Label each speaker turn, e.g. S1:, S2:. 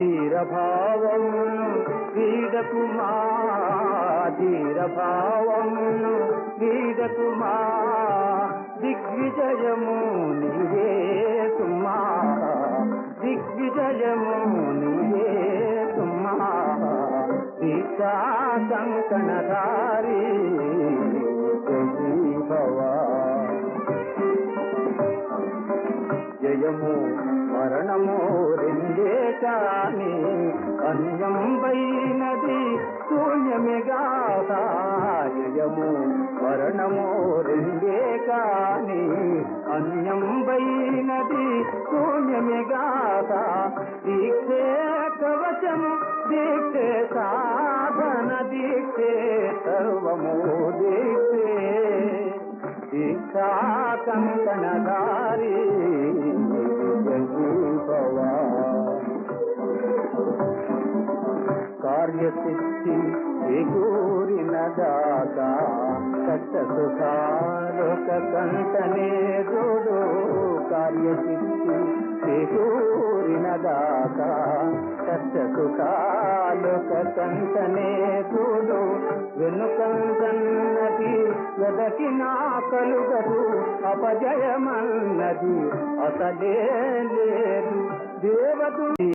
S1: ధీరభావమును వీడకుమా, ధీరభావమును వీడకుమా, దిగ్విజయము నీవే సుమా, దిగ్విజయము నీవే సుమా, దీక్షా కంకణధారి భవా. జయము మరణము రెండే కాని అన్యం వైనది శూన్యమిగాక, జయము మరణము రెండే కాని అన్యం వైనది శూన్యమిగాక, దీక్షే కవచము దీక్షే సాధన దీక్షే సర్వము దీక్షే, దీక్షా కంకణధారి భవా. కార్యసిద్ధి చేకూరిన దాకా కష్ట సుఖాలొక కంటనే చూడు, కార్యసిద్ధి చేకూరిన దాకా కష్ట సుఖాలొక కంటనే చూడు, వెనుకందన్నది వెదకి నా కలుగదు, అపజయమన్నది అసలే లేదు దేవదు.